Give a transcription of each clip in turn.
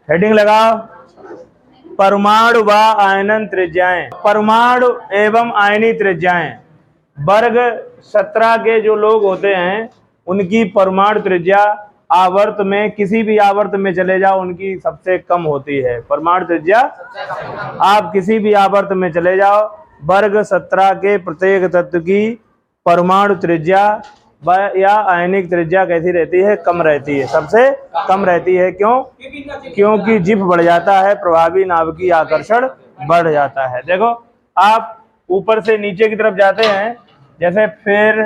Heading लगाओ, परमाणु व आयनन त्रिज्याएं। परमाणु एवं आयनी त्रिज्याएं, वर्ग 17 के जो लोग होते हैं उनकी परमाणु त्रिज्या आवर्त में, किसी भी आवर्त में चले जाओ, उनकी सबसे कम होती है परमाणु त्रिज्या। आप किसी भी आवर्त में चले जाओ, वर्ग 17 के प्रत्येक तत्व की परमाणु त्रिज्या या आयनिक त्रिज्या कैसी रहती है? कम रहती है, सबसे कम रहती है। क्यों? क्योंकि जिफ बढ़ जाता है, प्रभावी नाभिकीय आकर्षण बढ़ जाता है। देखो, आप ऊपर से नीचे की तरफ जाते हैं, जैसे फिर,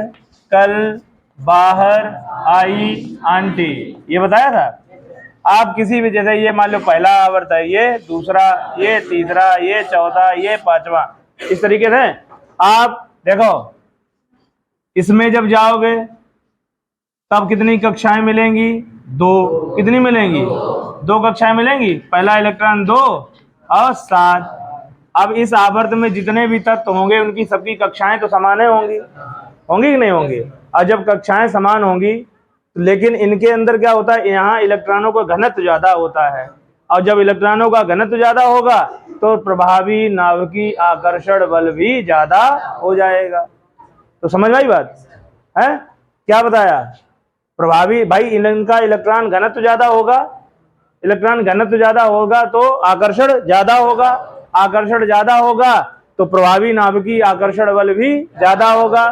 कल, बाहर, आई, आंटी, ये बताया था। आप किसी भी, जैसे ये मान लो पहला आवर्त है, ये दूसरा, ये तीसरा, ये चौथा, ये पांचवा, इस तरीके से आप देखो, इसमें जब जाओगे तब कितनी कक्षाएं मिलेंगी? 2। कितनी मिलेंगी? 2 कक्षाएं मिलेंगी। पहला इलेक्ट्रॉन 2 और 7। अब इस आवर्त में जितने भी तत्व होंगे उनकी सबकी कक्षाएं तो समान होंगी, होंगी कि नहीं होंगी? और जब कक्षाएं समान होंगी, लेकिन इनके अंदर क्या होता है, यहाँ इलेक्ट्रॉनों का घनत्व ज्यादा होता है, और जब इलेक्ट्रॉनों का घनत्व ज्यादा होगा तो प्रभावी नाभिकीय आकर्षण बल भी ज्यादा हो जाएगा। तो समझ आई बात है? क्या बताया? प्रभावी, भाई इनका इलेक्ट्रॉन घनत्व ज्यादा होगा, इलेक्ट्रॉन घनत्व ज्यादा होगा तो आकर्षण ज्यादा होगा, आकर्षण ज्यादा होगा तो प्रभावी नाभिकीय आकर्षण बल भी ज्यादा होगा,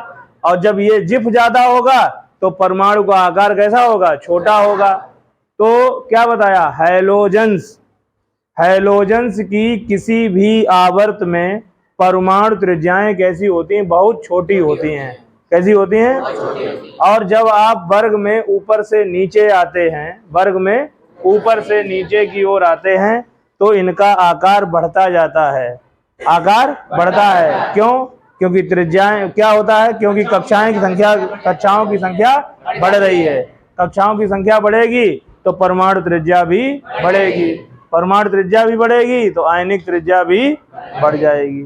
और जब ये जिफ ज्यादा होगा तो परमाणु का आकार कैसा होगा? छोटा होगा। तो क्या बताया? हैलोजेंस, हैलोजेंस की किसी भी आवर्त में परमाणु त्रिज्याएं कैसी होती हैं? बहुत छोटी होती हैं। कैसी होती हैं? और जब आप वर्ग में ऊपर से नीचे आते हैं, वर्ग में ऊपर से नीचे की ओर आते हैं तो इनका आकार बढ़ता जाता है, आकार बढ़ता है। क्यों? क्योंकि त्रिज्याएं, क्या होता है? क्योंकि कक्षाओं की संख्या बढ़ रही है। कक्षाओं की संख्या बढ़ेगी तो परमाणु त्रिज्या भी बढ़ेगी, परमाणु त्रिज्या भी बढ़ेगी तो आयनिक त्रिज्या भी बढ़ जाएगी।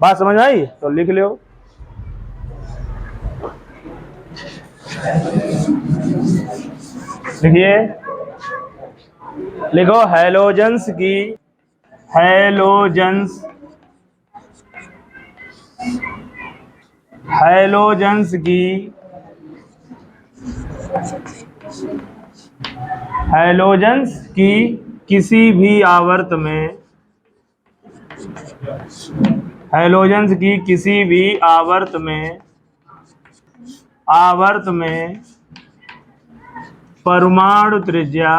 बात समझ आई? तो लिख लो। लिखिए, लिखो, हैलोजेंस की, हैलोजेंस, हैलोजेंस की, हैलोजेंस की किसी भी आवर्त में, हैलोजेंस की किसी भी आवर्त में, आवर्त में परमाणु त्रिज्या,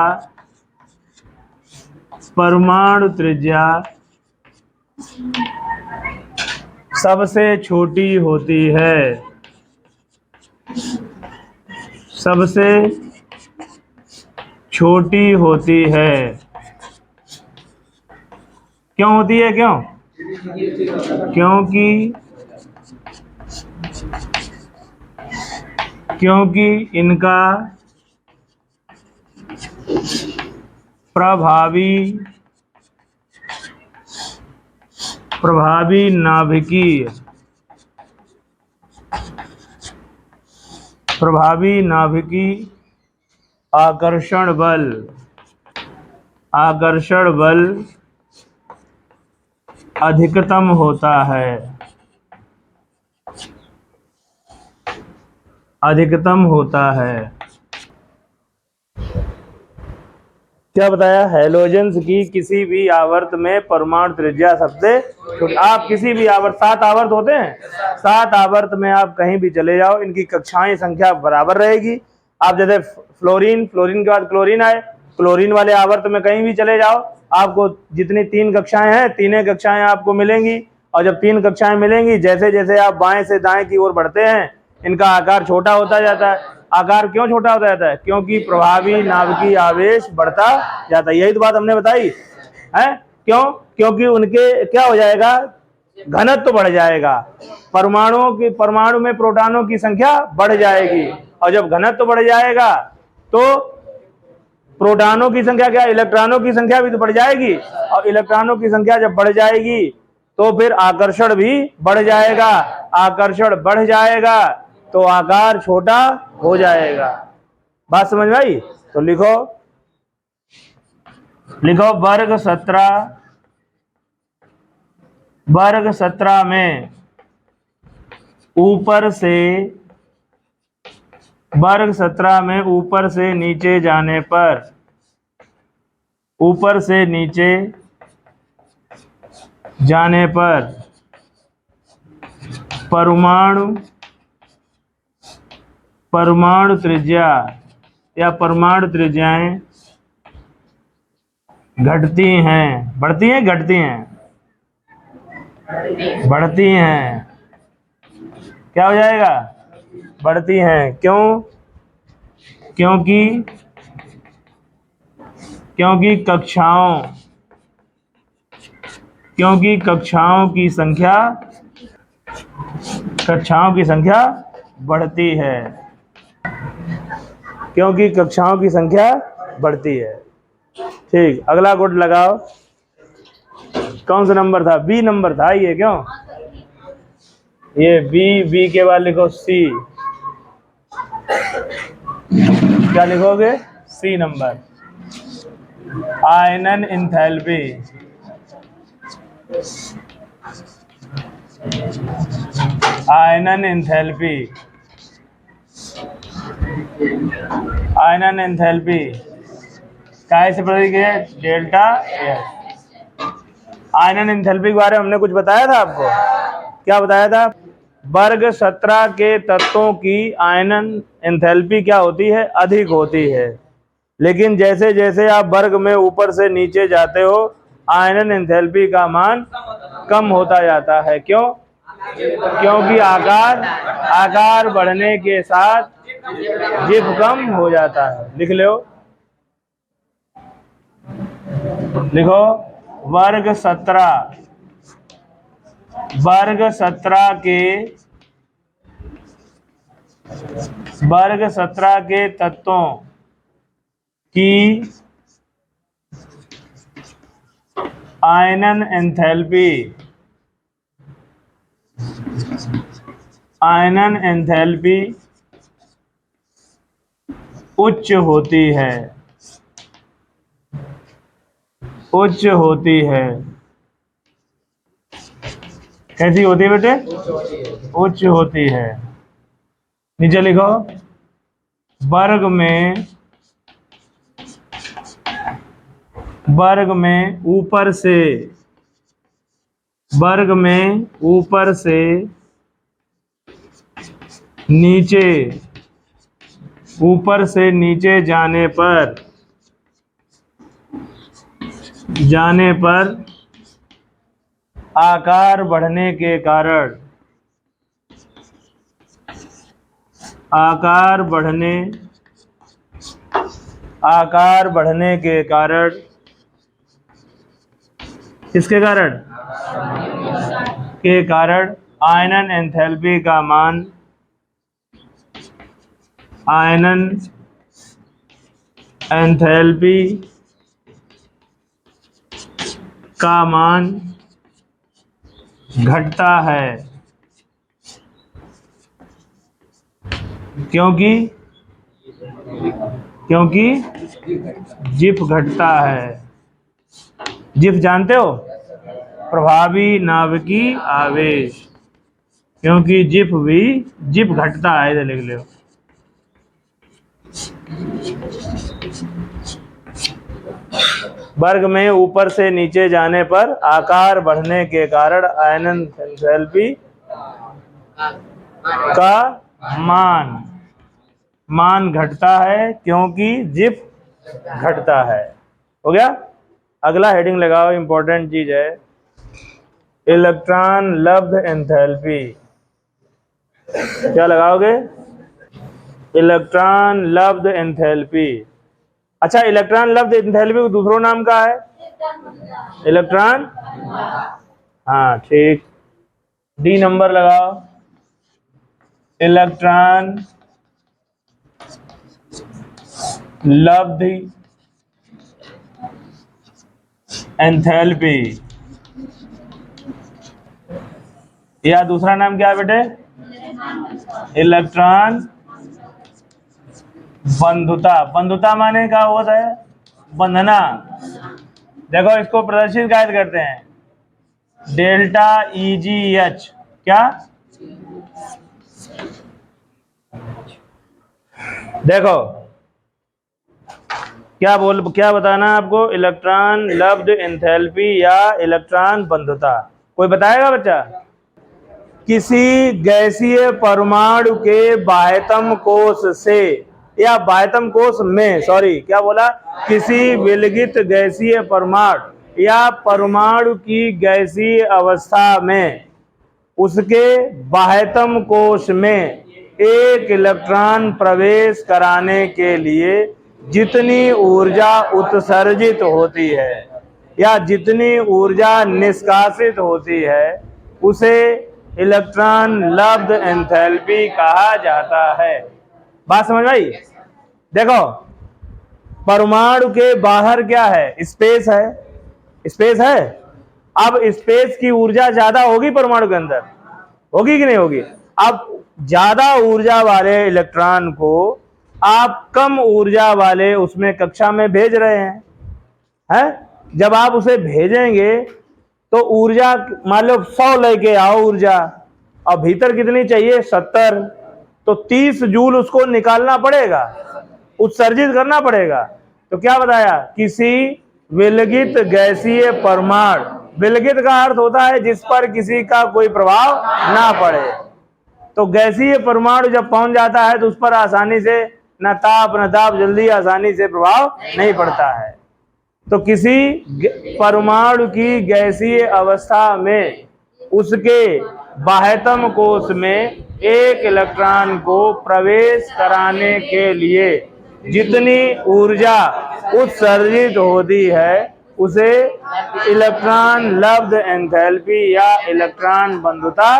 परमाणु त्रिज्या सबसे छोटी होती है, सबसे छोटी होती है। क्यों होती है? क्यों? क्योंकि इनका प्रभावी नाभिकीय आकर्षण बल अधिकतम होता है, अधिकतम होता है। क्या बताया? हैलोजेंस की किसी भी आवर्त में परमाणु त्रिज्या सबसे छोटी। आप किसी भी आवर्त, 7 आवर्त होते हैं, 7 आवर्त में आप कहीं भी चले जाओ, इनकी कक्षाएं संख्या बराबर रहेगी। आप जैसे फ्लोरीन, फ्लोरीन के बाद क्लोरीन आए, क्लोरीन वाले आवर्त में कहीं भी चले जाओ, आपको जितनी 3 कक्षाएं हैं, 3 कक्षाएं आपको मिलेंगी। और जब 3 कक्षाएं मिलेंगी, जैसे जैसे आप बाएं से दाएं की ओर बढ़ते हैं, इनका आकार छोटा होता जाता है। आकार क्यों छोटा होता जाता है? क्योंकि प्रभावी नाभिकीय आवेश बढ़ता जाता है। यही तो बात हमने बताई है। क्यों? क्योंकि उनके क्या हो जाएगा? घनत्व तो बढ़ जाएगा, परमाणु में प्रोटॉनों की संख्या बढ़ जाएगी, और जब घनत्व बढ़ जाएगा तो प्रोटॉनों की संख्या क्या, इलेक्ट्रॉनों की संख्या भी तो बढ़ जाएगी, और इलेक्ट्रॉनों की संख्या जब बढ़ जाएगी तो फिर आकर्षण भी बढ़ जाएगा, आकर्षण बढ़ जाएगा तो आकार छोटा हो जाएगा। बात समझ में आई? तो लिखो, लिखो वर्ग 17 में ऊपर से वर्ग 17 में ऊपर से नीचे जाने पर परमाणु त्रिज्या या परमाणु त्रिज्याएं घटती हैं, बढ़ती हैं, घटती हैं, बढ़ती हैं। क्या हो जाएगा? बढ़ती हैं। क्यों? क्योंकि कक्षाओं की संख्या बढ़ती है। क्योंकि कक्षाओं की संख्या बढ़ती है। ठीक, अगला गुड लगाओ। कौन सा नंबर था? बी नंबर था ये। क्यों? ये बी के बाद लिखो सी। क्या लिखोगे? C number. आयनन एंथैल्पी। आयनन एंथैल्पी काय से प्रतीक है? Delta S. आयनन एंथैल्पी के बारे में हमने कुछ बताया था आपको। क्या बताया था? वर्ग 17 के तत्वों की आयनन एंथैल्पी क्या होती है? अधिक होती है। लेकिन जैसे जैसे आप वर्ग में ऊपर से नीचे जाते हो, आयनन एंथैल्पी का मान कम होता जाता है। क्यों? क्योंकि आकार बढ़ने के साथ जिफ कम हो जाता है। लिख लो, लिखो वर्ग 17 के तत्वों की आयनन एंथैल्पी उच्च होती है। कैसी होती है बेटे? उच्च होती है। नीचे लिखो वर्ग में ऊपर से नीचे जाने पर आकार बढ़ने के कारण किसके कारण? आयनन एंथैल्पी का मान घटता है। क्योंकि जिफ घटता है। जिफ जानते हो? प्रभावी नाभिकीय आवेश। क्योंकि जिफ घटता है। इधर लिख लो। वर्ग में ऊपर से नीचे जाने पर आकार बढ़ने के कारण आयनन एंथैल्पी का मान घटता है, क्योंकि जिफ घटता है। हो गया? अगला हेडिंग लगाओ, इंपॉर्टेंट चीज है, इलेक्ट्रॉन लब्ध एंथैल्पी। क्या लगाओगे? इलेक्ट्रॉन लब्ध एंथैल्पी। अच्छा, इलेक्ट्रॉन लब्ध एंथैल्पी का दूसरा नाम क्या है? इलेक्ट्रॉन। हाँ ठीक, डी नंबर लगाओ। इलेक्ट्रॉन लब्ध एंथैल्पी, या दूसरा नाम क्या है बेटे? इलेक्ट्रॉन बंधुता। बंधुता माने क्या होता है? बंधना। देखो इसको प्रदर्शित कैसे करते हैं, डेल्टा EGH क्या, देखो क्या बताना है आपको, इलेक्ट्रॉन लब्ध एंथैल्पी या इलेक्ट्रॉन बंधुता, कोई बताएगा बच्चा। किसी गैसीय परमाणु के बाह्यतम कोश से या बाह्यतम कोश में, सॉरी क्या बोला, किसी विलगित गैसीय परमाणु या परमाणु की गैसीय अवस्था में उसके बाह्यतम कोश में एक इलेक्ट्रॉन प्रवेश कराने के लिए जितनी ऊर्जा उत्सर्जित होती है या जितनी ऊर्जा निष्कासित होती है उसे इलेक्ट्रॉन लब्ध एंथैल्पी कहा जाता है। बात समझ आई। देखो परमाणु के बाहर क्या है, स्पेस है, स्पेस है। अब स्पेस की ऊर्जा ज्यादा होगी परमाणु के अंदर, होगी कि नहीं होगी। अब ज्यादा ऊर्जा वाले इलेक्ट्रॉन को आप कम ऊर्जा वाले उसमें कक्षा में भेज रहे हैं। जब आप उसे भेजेंगे तो ऊर्जा मान लो 100 लेके आओ ऊर्जा, और भीतर कितनी चाहिए 70, तो 30 जूल उसको निकालना पड़ेगा, उत्सर्जित करना पड़ेगा। तो क्या बताया, किसी विलगित गैसीय परमाणु, विलगित का अर्थ होता है जिस पर किसी का कोई प्रभाव ना पड़े। तो गैसीय परमाणु जब पहुंच जाता है तो उस पर आसानी से न ताप जल्दी आसानी से प्रभाव नहीं पड़ता है। तो किसी परमाणु की गैसीय अवस्था में उसके बाह्यतम कोश में एक इलेक्ट्रॉन को प्रवेश कराने के लिए जितनी ऊर्जा उत्सर्जित होती है उसे इलेक्ट्रॉन लब्ध एंथैल्पी या इलेक्ट्रॉन बंधुता।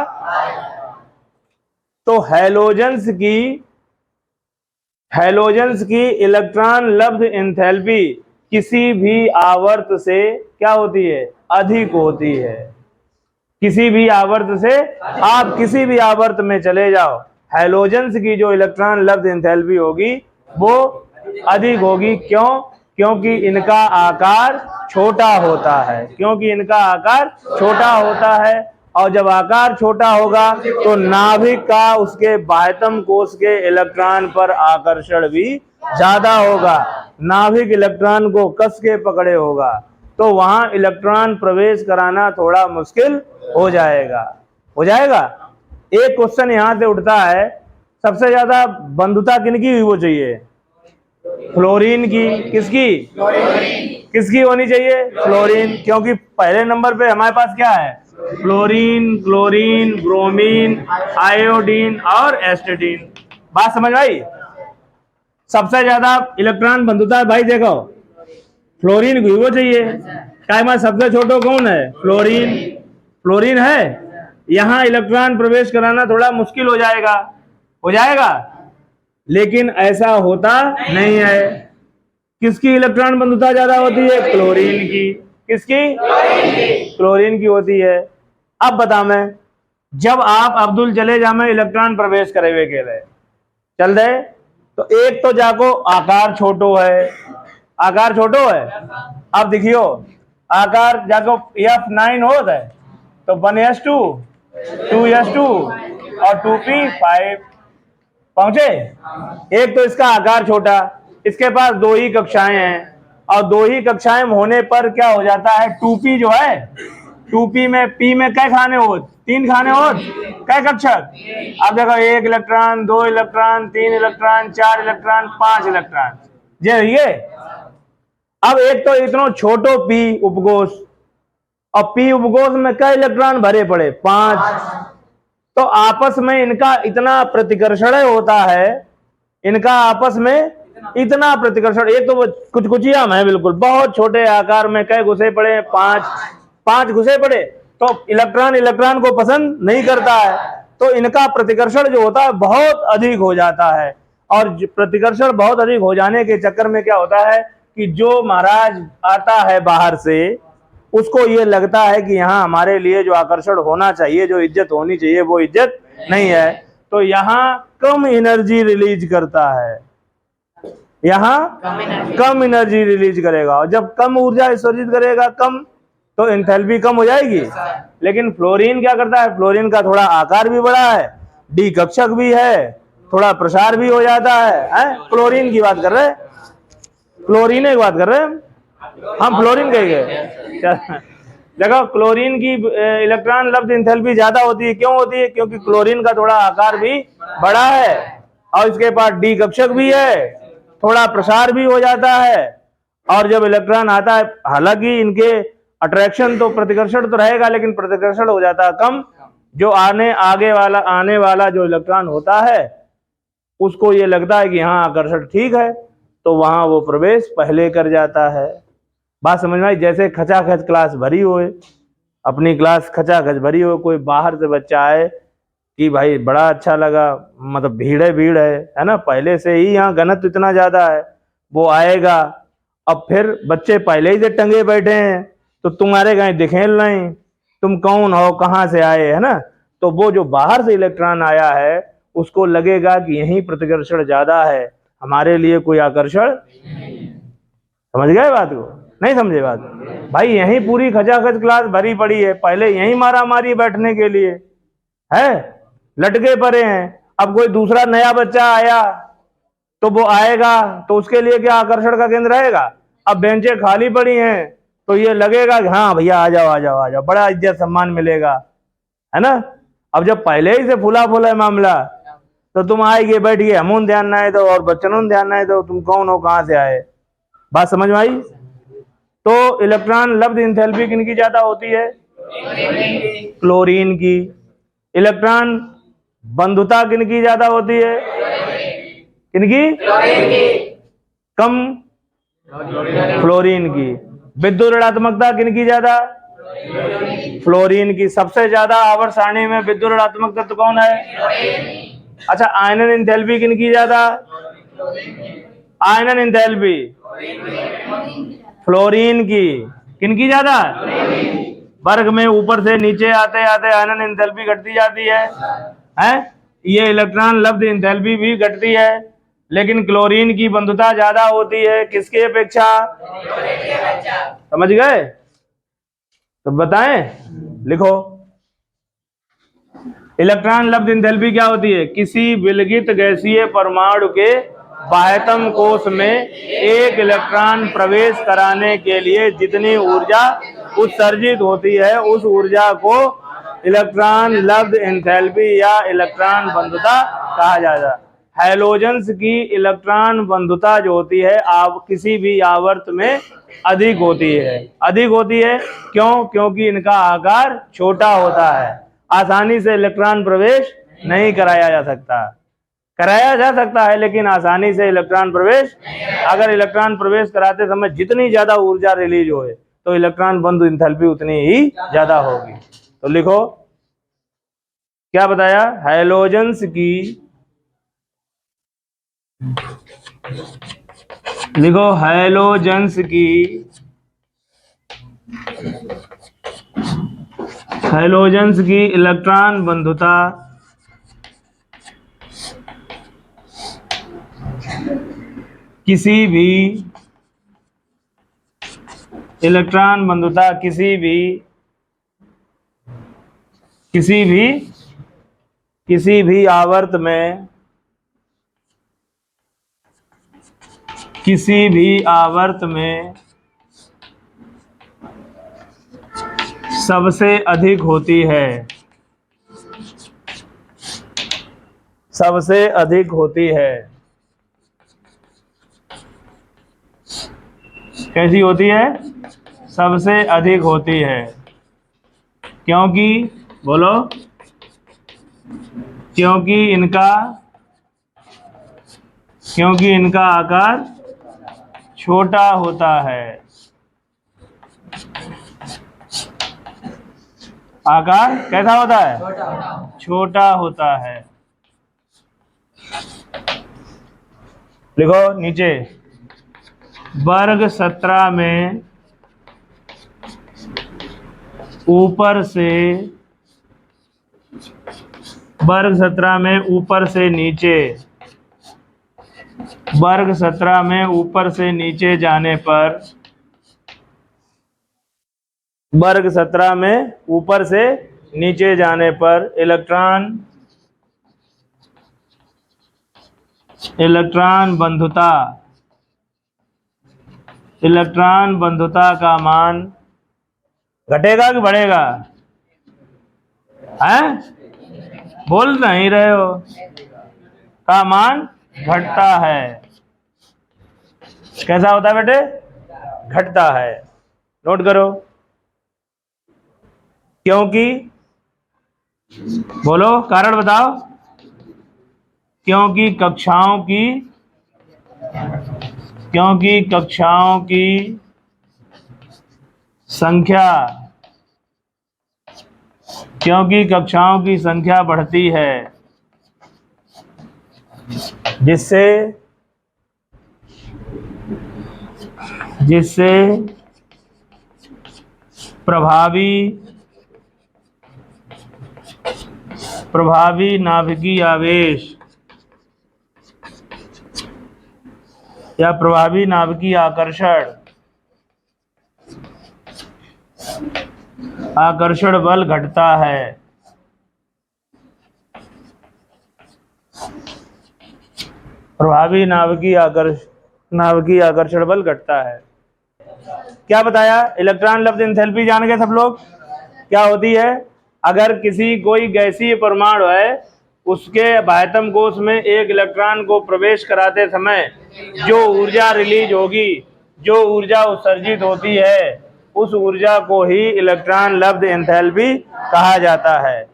तो हैलोजेंस की इलेक्ट्रॉन लब्ध एंथैल्पी किसी भी आवर्त से क्या होती है, अधिक होती है। किसी भी आवर्त से, आप किसी भी आवर्त में चले जाओ, हैलोजेंस की जो इलेक्ट्रॉन लब्ध एंथैल्पी होगी वो अधिक होगी। क्यों? क्योंकि इनका आकार छोटा होता है, क्योंकि इनका आकार छोटा होता है। और जब आकार छोटा होगा तो नाभिक का उसके बाह्यतम कोश के इलेक्ट्रॉन पर आकर्षण भी ज्यादा होगा, नाभिक इलेक्ट्रॉन को कस के पकड़े होगा, तो वहां इलेक्ट्रॉन प्रवेश कराना थोड़ा मुश्किल हो जाएगा। एक क्वेश्चन यहां से उठता है, सबसे ज्यादा बंधुता किनकी हुई वो चाहिए, फ्लोरीन की। किसकी? किसकी होनी चाहिए, फ्लोरीन, क्योंकि पहले नंबर पे हमारे पास क्या है, फ्लोरीन, क्लोरीन, ब्रोमीन, आयोडीन और एस्टेटीन। बात समझ आई। सबसे ज्यादा इलेक्ट्रॉन बंधुता भाई देखो फ्लोरीन की वो चाहिए। क्या सबसे छोटो कौन है, फ्लोरीन। फ्लोरीन है, यहां इलेक्ट्रॉन प्रवेश कराना थोड़ा मुश्किल हो जाएगा, लेकिन ऐसा होता नहीं है। किसकी इलेक्ट्रॉन बंधुता ज्यादा होती है, क्लोरीन की। किसकी? क्लोरीन की होती है। अब बता, मैं जब आप अब्दुल चले जा में इलेक्ट्रॉन प्रवेश करे हुए के लिए चल दे, तो एक तो जाको आकार छोटो है, आकार छोटो है। अब देखियो आकार जाको F9 होता है तो 1s2 2s2 और 2p5 पहुंचे। एक तो इसका आकार छोटा, इसके पास 2 ही कक्षाएं हैं, और 2 ही कक्षाएं होने पर क्या हो जाता है, 2p जो है, 2p में p में कै खाने हो, 3 खाने हो, कै कक्षक। अब देखो 1 electron, 2 electron, 3 electron, 4 electron, 5 electron, ये। अब एक तो इतना छोटो p उपकोष, और p उपकोष में कै इलेक्ट्रॉन भरे पड़े, 5। तो आपस में इनका इतना प्रतिकर्षण होता है, इनका आपस में इतना प्रतिकर्षण, एक तो कुछ कुचिया में बिल्कुल बहुत छोटे आकार में कै घुसे पड़े, 5 घुसे पड़े, तो इलेक्ट्रॉन को पसंद नहीं करता है, तो इनका प्रतिकर्षण जो होता है बहुत अधिक हो जाता है। और प्रतिकर्षण बहुत अधिक हो जाने के चक्कर में क्या होता है कि जो महाराज आता है बाहर से, उसको ये लगता है कि यहाँ हमारे लिए जो आकर्षण होना चाहिए, जो इज्जत होनी चाहिए, वो इज्जत नहीं है, तो यहाँ कम एनर्जी रिलीज करता है, यहाँ कम एनर्जी रिलीज करेगा, और जब कम ऊर्जा उत्सर्जित करेगा कम, तो एंथैल्पी कम हो जाएगी। लेकिन फ्लोरीन क्या करता है, फ्लोरीन का थोड़ा आकार भी बड़ा है, डी कक्षक भी है, थोड़ा प्रसार भी हो जाता है? फ्लोरीन की बात कर रहे हैं, क्लोरीन की बात कर रहे हैं हम, फ्लोरीन कहेंगे। देखो क्लोरीन की इलेक्ट्रॉन लब्ध एंथैल्पी ज्यादा होती है, क्यों होती है? क्योंकि क्लोरीन का थोड़ा आकार भी बड़ा है और इसके पास डी कक्षक भी है, थोड़ा प्रसार भी हो जाता है, और जब इलेक्ट्रॉन आता है, हालांकि इनके अट्रैक्शन तो प्रतिकर्षण तो रहेगा, लेकिन प्रतिकर्षण हो जाता है कम। जो आने वाला जो इलेक्ट्रॉन होता है उसको ये लगता है कि हाँ आकर्षण ठीक है, तो वहां वो प्रवेश पहले कर जाता है। बात समझ में आई? जैसे खचाखच क्लास भरी हो, अपनी क्लास खचाखच भरी हो, कोई बाहर से बच्चा आए कि भाई बड़ा अच्छा लगा, मतलब भीड़ है ना, पहले से ही यहाँ घनत्व इतना ज्यादा है, वो आएगा। अब फिर बच्चे पहले ही से टंगे बैठे हैं, तो तुम्हारे कहीं दिखेल नहीं, तुम कौन हो, कहाँ से आए, है ना? तो वो जो बाहर से इलेक्ट्रॉन आया है उसको लगेगा कि यही प्रतिकर्षण ज्यादा है, हमारे लिए कोई आकर्षण। समझ गए बात को? नहीं समझे बात? भाई यही पूरी खचाखच क्लास भरी पड़ी है, पहले यही मारा मारी बैठने के लिए है, लटके पड़े हैं। अब कोई दूसरा नया बच्चा आया तो वो आएगा, तो उसके लिए क्या आकर्षण का केंद्र रहेगा? अब बेंचें खाली पड़ी हैं तो ये लगेगा कि हाँ भैया आ जाओ आ जाओ आ जाओ, बड़ा इज्जत सम्मान मिलेगा, है ना? अब जब पहले ही से फुला फुला है मामला, तो तुम आएगे बैठिए, हमून ध्यान ना है तो और बच्चनों ध्यान ना है तो तुम कौन हो, कहां से आए? बात समझ में आई? तो इलेक्ट्रॉन लब्ध एंथैल्पी किनकी ज्यादा होती है? क्लोरीन की। इलेक्ट्रॉन बंधुता किनकी ज्यादा होती है? किनकी? कम? फ्लोरीन की। विद्युत ऋणात्मकता किनकी ज्यादा? फ्लोरीन की। सबसे ज्यादा आवर्त सारणी में विद्युत ऋणात्मक तत्व कौन है? अच्छा, आयनन एंथैल्पी किनकी ज्यादा? आयनन एंथैल्पी फ्लोरीन की। किनकी ज्यादा? वर्ग में ऊपर से नीचे आते आते आयनन एंथैल्पी घटती जाती है? ये इलेक्ट्रॉन लब्ध एंथैल्पी भी घटती है, लेकिन क्लोरीन की बंधुता ज्यादा होती है किसके अपेक्षा? समझ गए? तो बताएं, लिखो। इलेक्ट्रॉन लब्ध एंथैल्पी क्या होती है? किसी विलगित गैसीय परमाणु के बाह्यतम कोश में एक इलेक्ट्रॉन प्रवेश कराने के लिए जितनी ऊर्जा उत्सर्जित होती है उस ऊर्जा को इलेक्ट्रॉन लब्ध एंथैल्पी या इलेक्ट्रॉन बंधुता कहा जाता है। हैलोजेंस की इलेक्ट्रॉन बंधुता जो होती है किसी भी आवर्त में अधिक होती है। अधिक होती है क्यों? क्योंकि इनका आकार छोटा होता है, आसानी से इलेक्ट्रॉन प्रवेश नहीं कराया जा सकता। कराया जा सकता है लेकिन आसानी से इलेक्ट्रॉन प्रवेश, अगर इलेक्ट्रॉन प्रवेश कराते समय जितनी ज्यादा ऊर्जा रिलीज होए तो इलेक्ट्रॉन बंधु एंथैल्पी उतनी ही ज्यादा होगी। तो लिखो क्या बताया? हैलोजेंस की, लिखो हैलोजेंस की, हैलोजेंस की इलेक्ट्रॉन बंधुता किसी भी इलेक्ट्रॉन बंधुता किसी भी आवर्त में, किसी भी आवर्त में सबसे अधिक होती है, सबसे अधिक होती है। कैसी होती है? सबसे अधिक होती है क्योंकि, बोलो, क्योंकि इनका आकार छोटा होता है। आकार कैसा होता है? छोटा होता है। लिखो नीचे, वर्ग 17 में ऊपर से, वर्ग 17 में ऊपर से नीचे वर्ग 17 में ऊपर से नीचे जाने पर, वर्ग 17 में ऊपर से नीचे जाने पर इलेक्ट्रॉन बंधुता का मान घटेगा कि बढ़ेगा? हैं? बोल नहीं रहे हो। का मान घटता है। कैसा होता है बेटे? घटता है। नोट करो। क्योंकि, बोलो कारण बताओ। क्योंकि कक्षाओं की संख्या बढ़ती है, जिससे प्रभावी नाभिकीय आवेश या प्रभावी नाभिकीय आकर्षण बल घटता है। प्रभावी नाभिकीय आकर्षण बल घटता है। क्या बताया? इलेक्ट्रॉन लब्ध एंथैल्पी जान गए सब लोग? क्या होती है? अगर कोई गैसीय परमाणु है, उसके बाह्यतम कोश में एक इलेक्ट्रॉन को प्रवेश कराते समय जो ऊर्जा रिलीज होगी, जो ऊर्जा उत्सर्जित होती है, उस ऊर्जा को ही इलेक्ट्रॉन लब्ध एंथैल्पी कहा जाता है।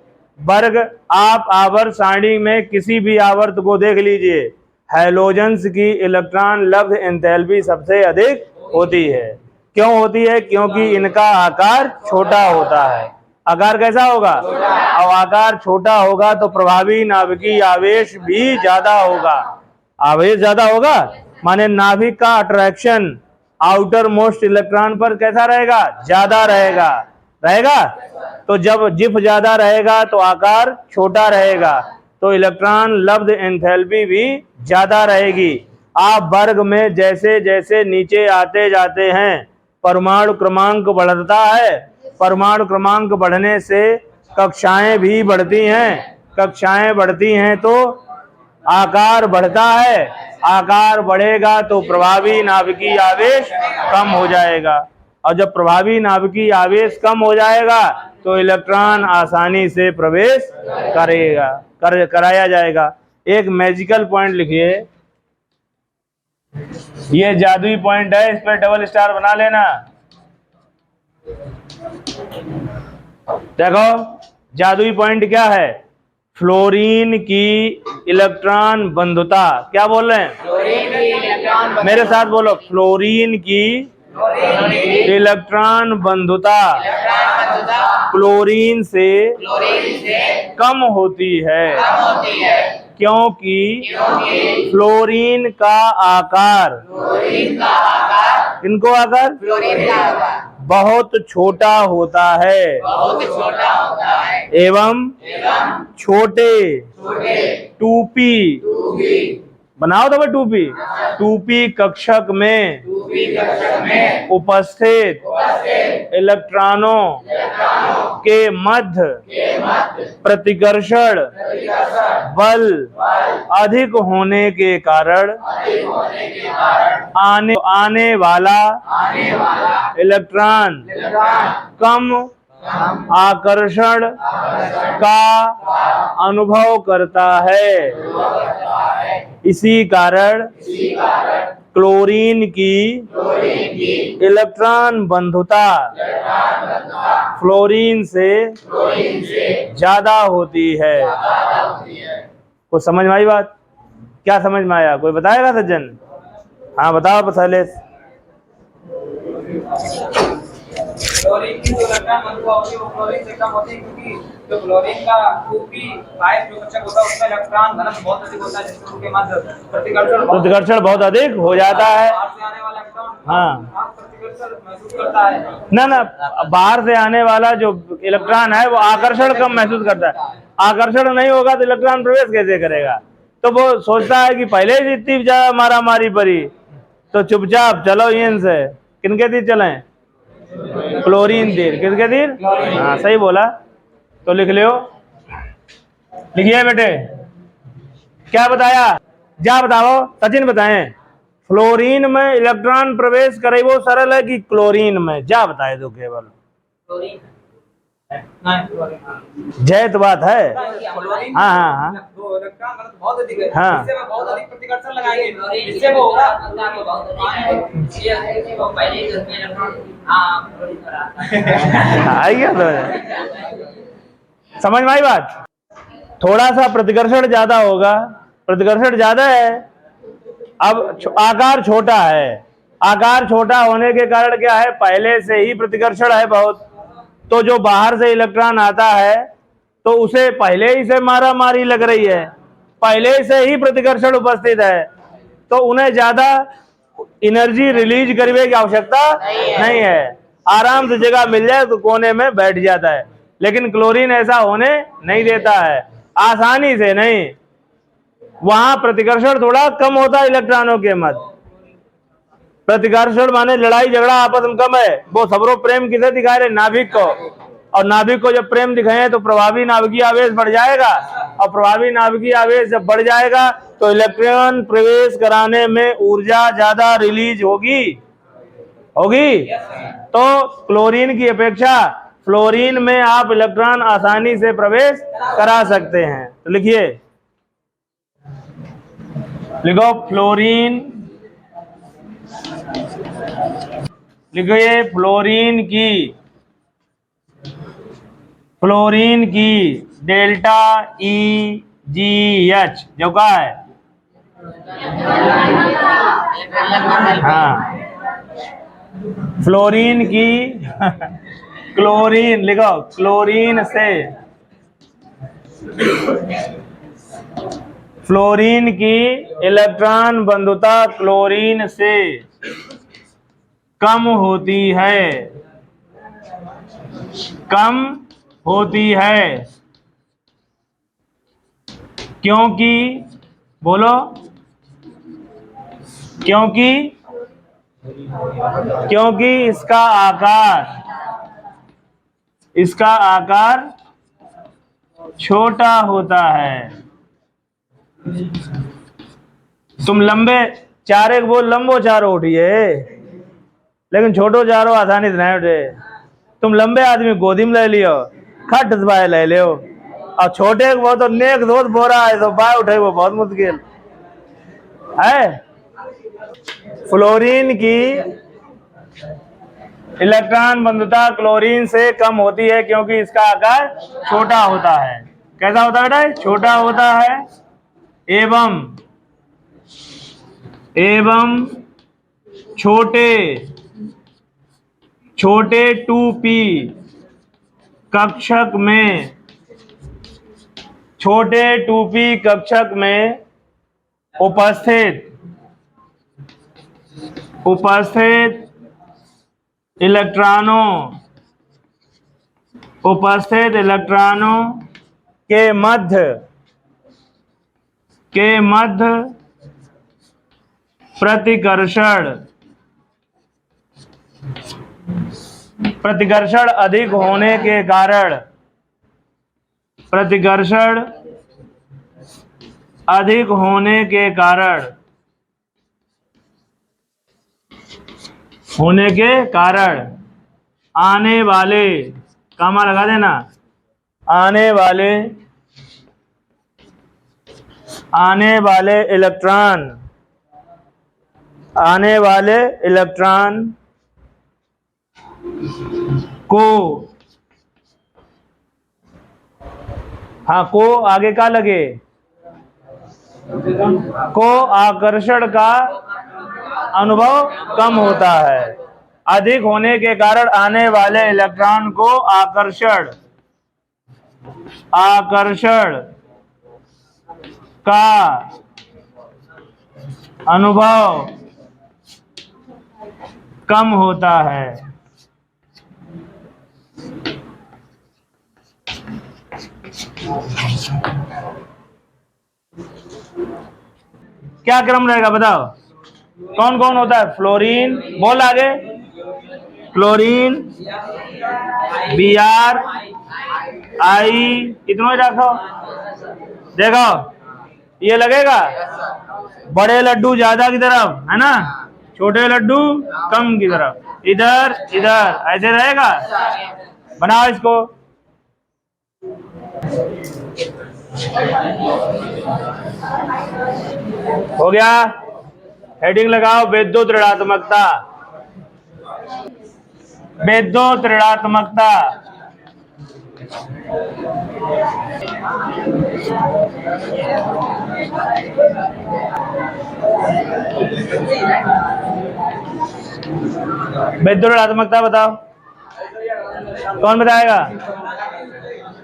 आप आवर्त सारणी में किसी भी आवर्त को देख लीजिए, हैलोजेंस की इलेक्ट्रॉन लब्ध एंथैल्पी सबसे अधिक होती है। क्यों होती है? क्योंकि इनका आकार छोटा होता है। आकार कैसा होगा? और आकार छोटा होगा तो प्रभावी नाभिकीय आवेश भी ज्यादा होगा। आवेश ज्यादा होगा माने नाभिक का अट्रैक्शन आउटर मोस्ट इलेक्ट्रॉन पर कैसा रहेगा? ज्यादा रहेगा। तो जब जिफ ज्यादा रहेगा तो आकार छोटा रहेगा, तो इलेक्ट्रॉन लब्ध एंथैल्पी भी ज्यादा रहेगी। आप वर्ग में जैसे जैसे नीचे आते जाते हैं, परमाणु क्रमांक बढ़ता है। परमाणु क्रमांक बढ़ने से कक्षाएं भी बढ़ती हैं तो आकार बढ़ता है। आकार बढ़ेगा तो प्रभावी नाभिकीय आवेश कम हो जाएगा, और जब प्रभावी नाभिकीय आवेश कम हो जाएगा तो इलेक्ट्रॉन आसानी से प्रवेश कराया जाएगा। एक मैजिकल पॉइंट लिखिए, ये जादुई पॉइंट है, इस पर डबल स्टार बना लेना। देखो जादुई पॉइंट क्या है? फ्लोरीन की इलेक्ट्रॉन बंधुता। क्या बोल रहे हैं? मेरे साथ बोलो, फ्लोरीन की इलेक्ट्रॉन बंधुता क्लोरीन से कम होती है, क्योंकि फ्लोरीन का आकार इनको आकार बहुत छोटा होता है एवं छोटे टूपी बनाओ तो टूपी कक्षक में उपस्थित इलेक्ट्रॉनों के मध्य प्रतिकर्षण बल अधिक होने के कारण आने वाला इलेक्ट्रॉन कम आकर्षण का अनुभव करता है। इसी कारण क्लोरीन की इलेक्ट्रॉन बंधुता फ्लोरीन से ज्यादा होती है। कुछ समझ में आई बात? क्या समझ में आया? कोई बताएगा सज्जन? हाँ बताओ शैलेश। क्लोरीन की जो इलेक्ट्रॉन बंधुता होती है वो क्लोरीन से कम होती है, क्योंकि जो क्लोरीन का 2p5 जो कक्षक होता है उसका इलेक्ट्रॉन घनत्व बहुत अधिक होता है, जिससे उनके मध्य प्रतिकर्षण बहुत अधिक हो जाता है। बाहर से आने वाला इलेक्ट्रॉन हाँ प्रतिकर्षण महसूस करता है ना बाहर से आने वाला जो इलेक्ट्रॉन है वो आकर्षण कम महसूस करता है। आकर्षण नहीं होगा तो इलेक्ट्रॉन प्रवेश कैसे करेगा? तो वो सोचता है कि पहले ही इतनी ज्यादा मारा मारी पड़ी, तो चुपचाप चलो यहीं से। किनके तीर चलें? क्लोरीन तीर। किसके तीर? हाँ सही बोला। तो लिख लियो, लिखिए बेटे। क्या बताया? जा बताओ, सचिन बताएं। फ्लोरीन में इलेक्ट्रॉन प्रवेश करे वो सरल है कि क्लोरीन में? जा बताए दो केवल। क्लोरीन नहीं, क्लोरीन जय तो बात है। क्लोरीन हाँ हाँ हाँ वो इलेक्ट्रॉन घनत्व बहुत अधिक है। हाँ। इससे में बहुत अधिक प्रतिकर्षण लगाएंगे, इससे वो होगा ये वो पहले ही उसमें इलेक्ट्रॉन क्लोरीन पर आता है। आई क्या समझ में आई बात? थोड़ा सा प्रतिकर्षण ज्यादा होगा, प्रतिकर्षण ज्यादा है। अब आकार छोटा है, आकार छोटा होने के कारण क्या है, पहले से ही प्रतिकर्षण है बहुत, तो जो बाहर से इलेक्ट्रॉन आता है तो उसे पहले ही से मारा मारी लग रही है, पहले से ही प्रतिकर्षण उपस्थित है, तो उन्हें ज्यादा एनर्जी रिलीज करने की आवश्यकता नहीं है। आराम से जगह मिल जाए तो कोने में बैठ जाता है। लेकिन क्लोरीन ऐसा होने नहीं देता है, आसानी से नहीं। वहां प्रतिकर्षण थोड़ा कम होता है इलेक्ट्रॉनों के मध्य। प्रतिकर्षण माने लड़ाई झगड़ा आपस में कम है। वो सबरो प्रेम किसे दिखा रहे? नाभिक को। और नाभिक को जब प्रेम दिखाए तो प्रभावी नाभिकीय आवेश बढ़ जाएगा, और प्रभावी नाभिकीय आवेश जब बढ़ जाएगा तो इलेक्ट्रॉन प्रवेश कराने में ऊर्जा ज्यादा रिलीज होगी। तो क्लोरीन की अपेक्षा फ्लोरीन में आप इलेक्ट्रॉन आसानी से प्रवेश करा सकते हैं। तो लिखिए, लिखो फ्लोरीन, लिखिए फ्लोरीन की डेल्टा ई जी एच जो का है, हाँ फ्लोरीन की क्लोरीन लिखो, क्लोरीन से फ्लोरीन की इलेक्ट्रॉन बंधुता क्लोरीन से कम होती है, कम होती है, क्योंकि बोलो, क्योंकि इसका आकार छोटा होता है। तुम लंबे चारे वो लंबो चारो उठिए, लेकिन छोटो चारो आसानी से नहीं उठे। तुम लंबे आदमी गोदी में ले लियो, खट बाय ले लियो, और छोटे वो तो नेक दोस्त बोरा है तो बाय उठे वो बहुत मुश्किल है। फ्लोरीन की इलेक्ट्रॉन बंधुता क्लोरीन से कम होती है क्योंकि इसका आकार छोटा होता है। कैसा होता है बेटा? छोटा होता है। एवं छोटे 2p कक्षक में उपस्थित इलेक्ट्रॉनों के मध्य प्रतिकर्षण अधिक होने के कारण आने वाले, कामा लगा देना, आने वाले इलेक्ट्रॉन को, हाँ को आगे का लगे, को आकर्षण का अनुभव कम होता है। अधिक होने के कारण आने वाले इलेक्ट्रॉन को आकर्षण का अनुभव कम होता है। क्या क्रम रहेगा बताओ? कौन कौन होता है? फ्लोरीन, बोल आगे। फ्लोरीन, Br, I, इतना ही रखो। देखो ये लगेगा बड़े लड्डू ज्यादा की तरफ है ना, छोटे लड्डू कम की तरफ, इधर इधर ऐसे रहेगा। बनाओ इसको। हो गया? हेडिंग लगाओ विद्युत ऋणात्मकता। विद्युत ऋणात्मकता विद्युत ऋणात्मकता बताओ, कौन बताएगा?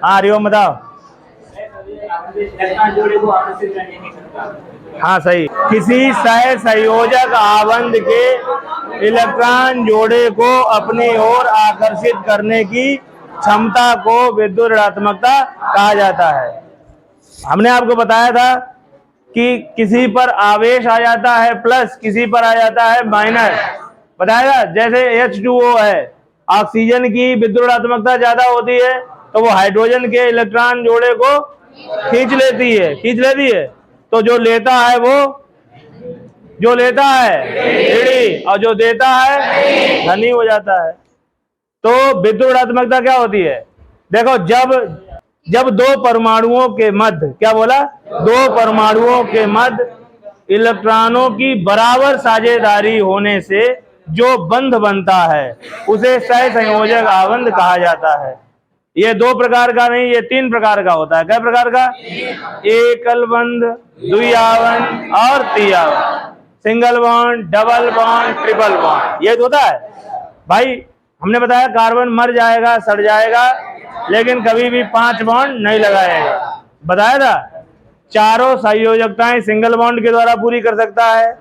हाँ हरिओम बताओ। हाँ सही। किसी सह संयोजक आबंध के इलेक्ट्रॉन जोड़े को अपनी ओर आकर्षित करने की क्षमता को विद्युत ऋणात्मकता कहा जाता है। हमने आपको बताया था कि किसी पर आवेश आ जाता है प्लस, किसी पर आ जाता है माइनस, बताया। जैसे H2O है, ऑक्सीजन की विद्युत ऋणात्मकता ज्यादा होती है तो वो हाइड्रोजन के इलेक्ट्रॉन जोड़े को खींच लेती है, तो जो लेता है वो, जो लेता है ऋणी और जो देता है धनी हो जाता है। तो विद्युत ऋणात्मकता क्या होती है? देखो जब दो परमाणुओं के मध्य, क्या बोला? दो परमाणुओं के मध्य इलेक्ट्रॉनों की बराबर साझेदारी होने से जो बंध बनता है उसे सहसंयोजक आबंध कहा जाता है। ये दो प्रकार का नहीं, ये तीन प्रकार का होता है। क्या प्रकार का? एकल बंध, द्विआबंध और त्रिआबंध। Single bond, double bond, triple bond, ये होता है भाई। हमने बताया कार्बन मर जाएगा, सड़ जाएगा, लेकिन कभी भी 5 बॉन्ड नहीं लगाएगा, बताया था। चारों संयोजकताएं सिंगल बॉन्ड के द्वारा पूरी कर सकता है,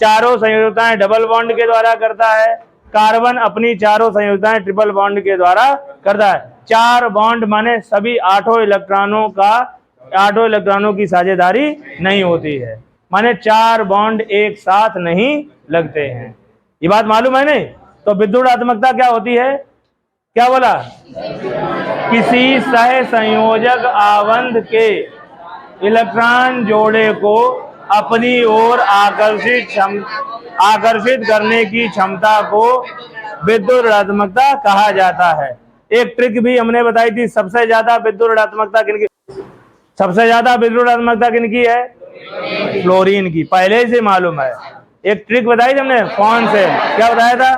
चारों संयोजकताएं डबल बॉन्ड के द्वारा करता है। कार्बन अपनी चारों संयोजकताएं ट्रिपल बॉन्ड के द्वारा करता है। 4 बॉन्ड माने सभी 8 इलेक्ट्रॉनों की साझेदारी नहीं होती है, माने 4 बॉन्ड एक साथ नहीं लगते हैं। ये बात मालूम है नहीं? तो विद्युत ऋणात्मकता क्या होती है? क्या बोला? किसी सह संयोजक आबंध के इलेक्ट्रॉन जोड़े को अपनी ओर आकर्षित करने की क्षमता को विद्युत ऋणात्मकता कहा जाता है। एक ट्रिक भी हमने बताई थी, सबसे ज्यादा विद्युत ऋणात्मकता किनकी? सबसे ज्यादा विद्युत ऋणात्मकता किनकी है? फ्लोरीन की, पहले से मालूम है। एक ट्रिक बताई थी हमने, कौन सेल। क्या बताया था?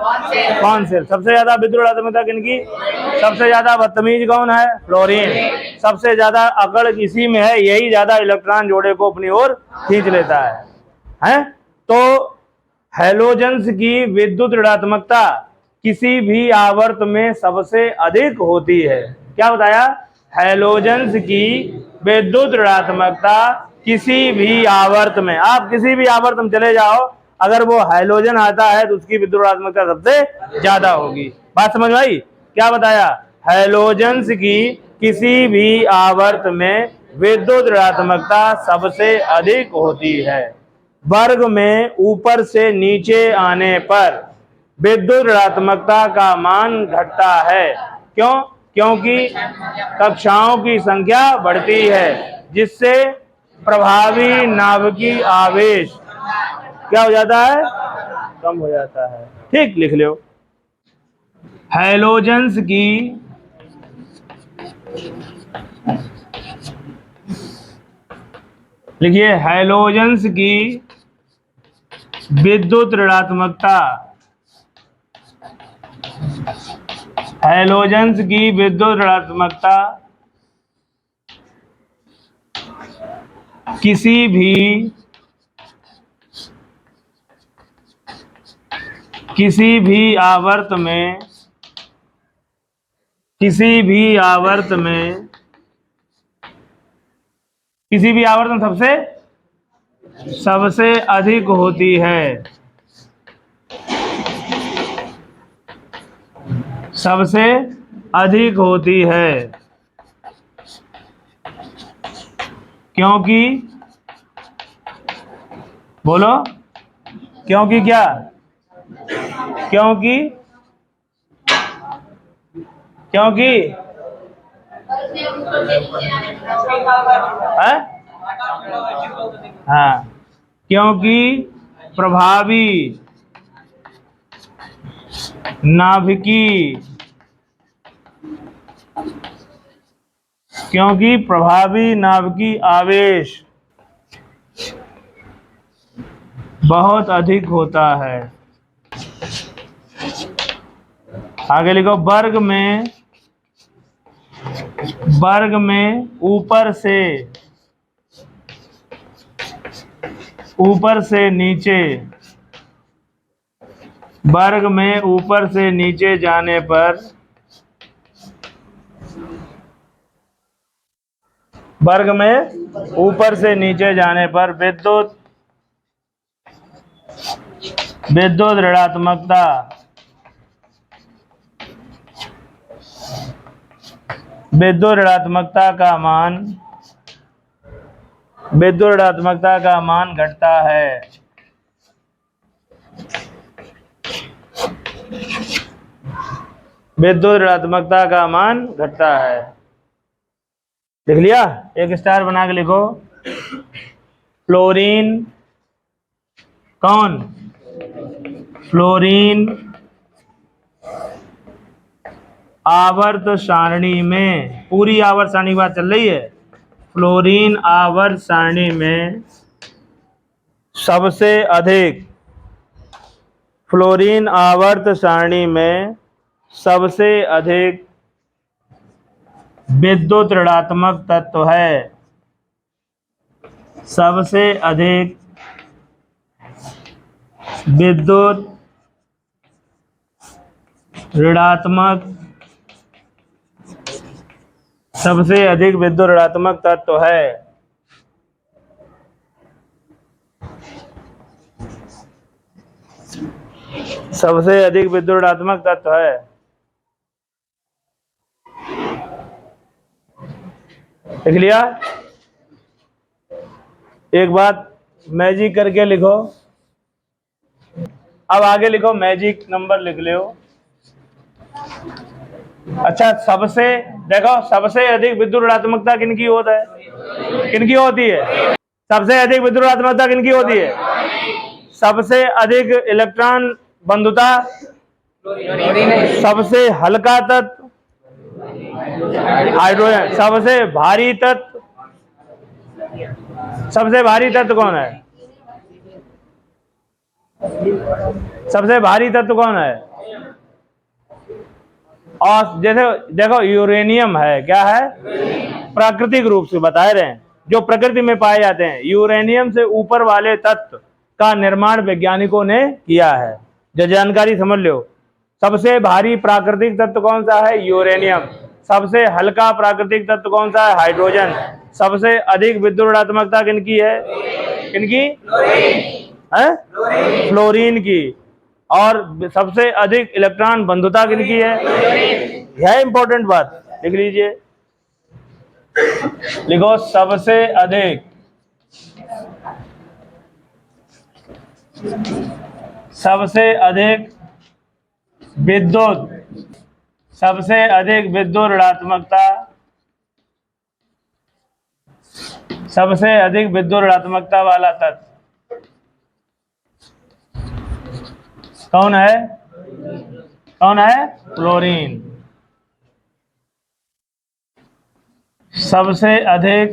कौन सेल। सबसे ज्यादा विद्युत ऋणात्मकता किनकी? सबसे ज्यादा बदतमीज कौन है? फ्लोरीन। सबसे ज्यादा अकड़ इसी में है, यही ज्यादा इलेक्ट्रॉन जोड़े को अपनी ओर खींच लेता है? तो हैलोजेंस की विद्युत ऋणात्मकता किसी भी आवर्त में सबसे अधिक होती है। क्या बताया? हैलोजेंस की विद्युत ऋणात्मकता किसी भी आवर्त में, आप किसी भी आवर्त में चले जाओ, अगर वो हाइड्रोजन आता है तो उसकी विद्युत ऋणात्मकता सबसे ज्यादा होगी। बात समझ आई? क्या बताया? हैलोजेंस की किसी भी आवर्त में विद्युत ऋणात्मकता सबसे अधिक होती है। वर्ग में ऊपर से नीचे आने पर विद्युत ऋणात्मकता का मान घटता है। क्यों? क्योंकि कक्षाओं की संख्या बढ़ती है, जिससे प्रभावी नाभिकीय आवेश क्या हो जाता है? कम हो जाता है। ठीक, लिख लो। हैलोजेंस की लिखिए, हैलोजेंस की विद्युत ऋणात्मकता, हैलोजेंस की विद्युत ऋणात्मकता किसी भी आवर्त में सबसे अधिक होती है। सबसे अधिक होती है क्योंकि बोलो, क्योंकि क्या? क्योंकि क्योंकि है? हाँ, क्योंकि प्रभावी नाभिकीय, क्योंकि प्रभावी नाभिकीय आवेश बहुत अधिक होता है। आगे लिखो, वर्ग में ऊपर से नीचे, वर्ग में ऊपर से नीचे जाने पर, वर्ग में ऊपर से नीचे जाने पर विद्युत ऋणात्मकता का मान घटता है। विद्युत ऋणात्मकता का मान घटता है। लिख लिया? एक स्टार बना के लिखो। फ्लोरीन, कौन? फ्लोरीन आवर्त सारणी में, पूरी आवर्त सारणी की बात चल रही है। फ्लोरीन आवर्त सारणी में सबसे अधिक, फ्लोरीन आवर्त सारणी में सबसे अधिक विद्युत ऋणात्मक तत्व है। सबसे अधिक विद्युत ऋणात्मक, सबसे अधिक विद्युत ऋणात्मक तत्व है। सबसे अधिक विद्युत ऋणात्मक तत्व है। लिख लिया? एक बात मैजिक करके लिखो। अब आगे लिखो, मैजिक नंबर लिख लो। अच्छा, सबसे अधिक विद्युत ऋणात्मकता किनकी होता है? किनकी होती है? सबसे अधिक विद्युत ऋणात्मकता किनकी होती है? सबसे अधिक इलेक्ट्रॉन बंधुता, सबसे हल्का तत्व हाइड्रोजन, सबसे भारी तत्व, सबसे भारी तत्व कौन है? सबसे भारी तत्व कौन है? और जैसे देखो, यूरेनियम है, क्या है? प्राकृतिक रूप से बता रहे हैं, जो प्रकृति में पाए जाते हैं। यूरेनियम से ऊपर वाले तत्व का निर्माण वैज्ञानिकों ने किया है। जो जानकारी समझ लो। सबसे भारी प्राकृतिक तत्व कौन सा है? यूरेनियम। सबसे हल्का प्राकृतिक तत्व कौन सा है? हाइड्रोजन। सबसे अधिक विद्युत ऋणात्मकता किनकी है? किनकी है? फ्लोरीन की। और सबसे अधिक इलेक्ट्रॉन बंधुता किनकी है? यह इंपॉर्टेंट बात लिख लीजिए। लिखो, सबसे अधिक विद्युत, सबसे अधिक विद्युत ऋणात्मकता, सबसे अधिक विद्युत ऋणात्मकता वाला तत्व कौन है? कौन है? फ्लोरीन। सबसे अधिक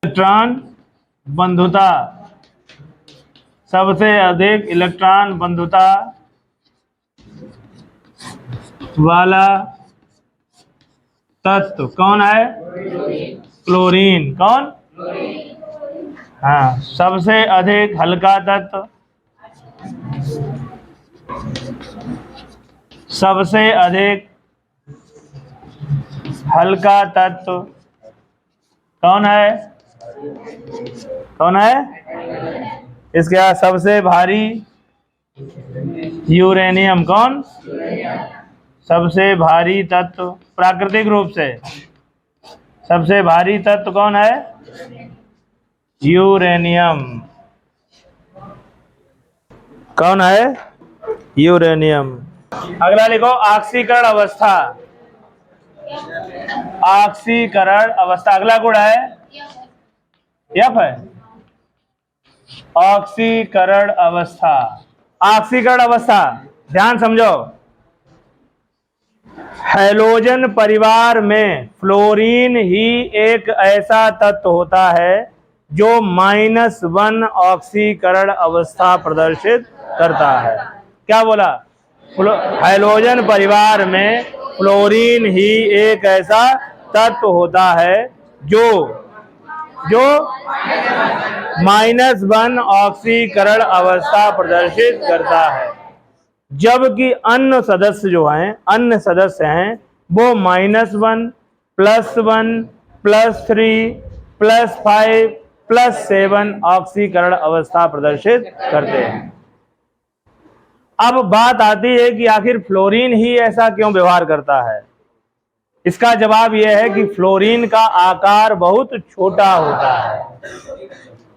इलेक्ट्रॉन बंधुता, सबसे अधिक इलेक्ट्रॉन बंधुता वाला तत्व कौन है? क्लोरीन। कौन? हाँ, सबसे अधिक हल्का तत्व, सबसे अधिक हल्का तत्व कौन है? कौन है? इसके बाद सबसे भारी यूरेनियम। कौन? सबसे भारी तत्व प्राकृतिक रूप से, सबसे भारी तत्व कौन है? यूरेनियम। कौन है? यूरेनियम। अगला लिखो ऑक्सीकरण अवस्था। ऑक्सीकरण अवस्था अगला गुण है एफ है। ऑक्सीकरण अवस्था। ऑक्सीकरण अवस्था ध्यान समझो। हैलोजन परिवार में फ्लोरीन ही एक ऐसा तत्व होता है जो -1 ऑक्सीकरण अवस्था प्रदर्शित करता है। क्या बोला? हैलोजन परिवार में फ्लोरीन ही एक ऐसा तत्व होता है जो -1 ऑक्सीकरण अवस्था प्रदर्शित करता है, जबकि अन्य सदस्य हैं वो -1, +1, +3, +5, +7 ऑक्सीकरण अवस्था प्रदर्शित करते हैं। अब बात आती है कि आखिर फ्लोरीन ही ऐसा क्यों व्यवहार करता है। इसका जवाब यह है कि फ्लोरीन का आकार बहुत छोटा होता है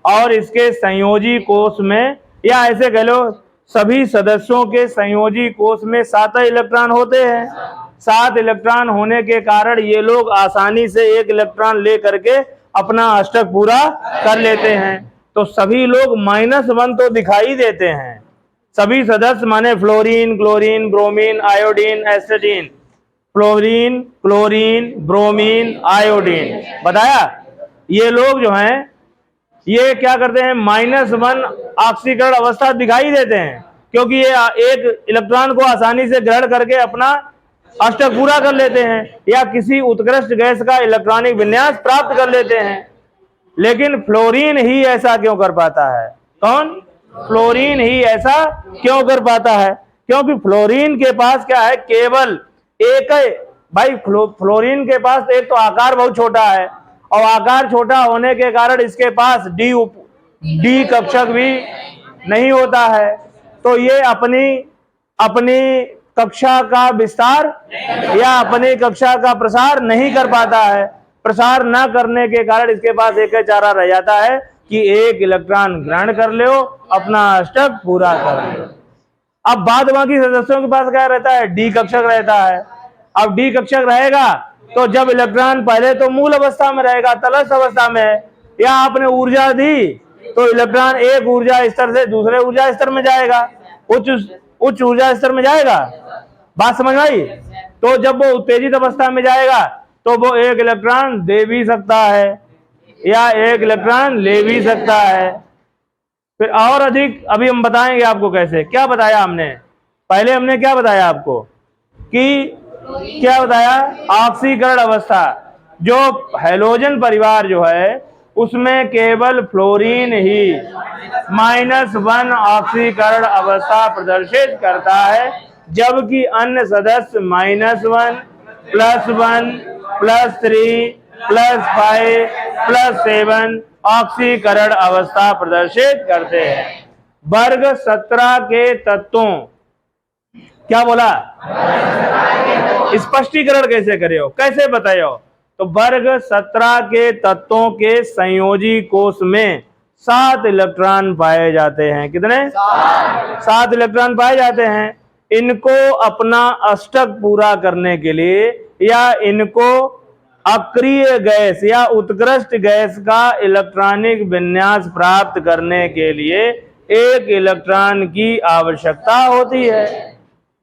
और इसके संयोजी कोष में, या ऐसे कह लो सभी सदस्यों के संयोजी कोष में 7 इलेक्ट्रॉन होते हैं। 7 इलेक्ट्रॉन होने के कारण ये लोग आसानी से 1 इलेक्ट्रॉन ले करके अपना अष्टक पूरा कर लेते हैं। तो सभी लोग -1 तो दिखाई देते हैं। सभी सदस्य माने फ्लोरीन, क्लोरीन, ब्रोमीन, आयोडीन, एसिडीन, फ्लोरीन, क्लोरीन, ब्रोमीन, आयोडीन बताया। ये लोग जो हैं ये क्या करते हैं? -1 ऑक्सीकरण अवस्था दिखाई देते हैं, क्योंकि ये एक इलेक्ट्रॉन को आसानी से ग्रहण करके अपना अष्टक पूरा कर लेते हैं या किसी उत्कृष्ट गैस का इलेक्ट्रॉनिक विन्यास प्राप्त कर लेते हैं। लेकिन फ्लोरीन ही ऐसा क्यों कर पाता है? कौन? फ्लोरीन ही ऐसा क्यों कर पाता है? क्योंकि फ्लोरीन के पास क्या है? केवल एक भाई फ्लोरीन के पास एक तो आकार बहुत छोटा है और आकार छोटा होने के कारण इसके पास डी कक्षक भी नहीं होता है। तो ये अपनी कक्षा का विस्तार या अपनी कक्षा का प्रसार नहीं कर पाता है। प्रसार न करने के कारण इसके पास एक चारा रह जाता है कि 1 इलेक्ट्रॉन ग्रहण कर लो, अपना अष्टक पूरा कर लो। अब बाद बाकी सदस्यों के पास क्या रहता है? डी कक्षक रहता है। अब डी कक्षक रहेगा तो जब इलेक्ट्रॉन पहले तो मूल अवस्था में रहेगा, तलस्थ अवस्था में है, या आपने ऊर्जा दी तो इलेक्ट्रॉन एक ऊर्जा स्तर से दूसरे ऊर्जा स्तर में जाएगा, उच्च ऊर्जा स्तर में जाएगा। बात समझ आई? तो जब वो उत्तेजित अवस्था में जाएगा तो वो 1 इलेक्ट्रॉन दे भी सकता है या 1 इलेक्ट्रॉन ले भी सकता है। फिर और अधिक अभी हम बताएंगे आपको कैसे। क्या बताया हमने? पहले हमने क्या बताया आपको कि क्या बताया? ऑक्सीकरण अवस्था, जो हैलोजन परिवार जो है उसमें केवल फ्लोरीन ही -1 ऑक्सीकरण अवस्था प्रदर्शित करता है, जबकि अन्य सदस्य -1, +1, +3, +5, +7 ऑक्सीकरण अवस्था प्रदर्शित करते हैं। वर्ग 17 के तत्वों, क्या बोला? स्पष्टीकरण कैसे करे हो, कैसे बताए हो? तो वर्ग 17 के तत्वों के संयोजी कोष में 7 इलेक्ट्रॉन पाए जाते हैं। कितने? 7 इलेक्ट्रॉन पाए जाते हैं। इनको अपना अष्टक पूरा करने के लिए या इनको अक्रिय गैस या उत्कृष्ट गैस का इलेक्ट्रॉनिक विन्यास प्राप्त करने के लिए 1 इलेक्ट्रॉन की आवश्यकता होती है।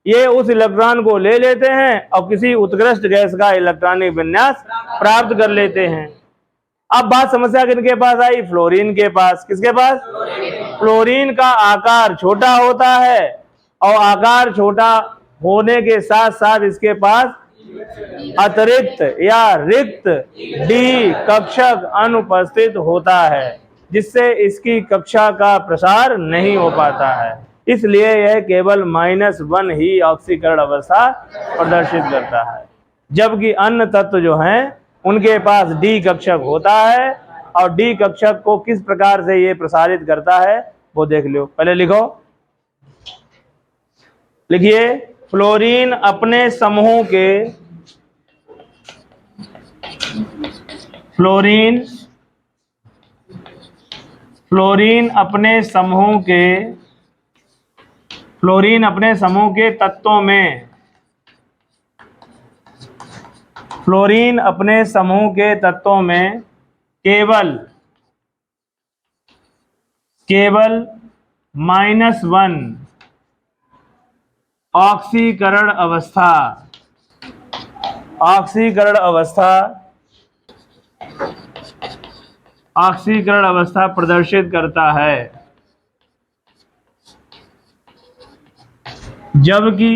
ये उस इलेक्ट्रॉन को ले लेते हैं और किसी उत्कृष्ट गैस का इलेक्ट्रॉनिक विन्यास प्राप्त कर लेते हैं। अब बात समस्या किनके पास आई? फ्लोरीन के पास। किसके पास? फ्लोरीन का आकार छोटा होता है और आकार छोटा होने के साथ साथ इसके पास अतिरिक्त या रिक्त डी कक्षक अनुपस्थित होता है, जिससे इसकी कक्षा का प्रसार नहीं हो पाता है। इसलिए यह केवल -1 ही ऑक्सीकरण अवस्था प्रदर्शित करता है, जबकि अन्य तत्व जो हैं उनके पास डी कक्षक होता है। और डी कक्षक को किस प्रकार से ये प्रसारित करता है वो देख लो। पहले लिखो, लिखिए फ्लोरीन अपने समूह के फ्लोरीन फ्लोरीन अपने समूह के फ्लोरीन अपने समूह के तत्वों में फ्लोरीन अपने समूह के तत्वों में केवल -1 ऑक्सीकरण अवस्था प्रदर्शित करता है, जबकि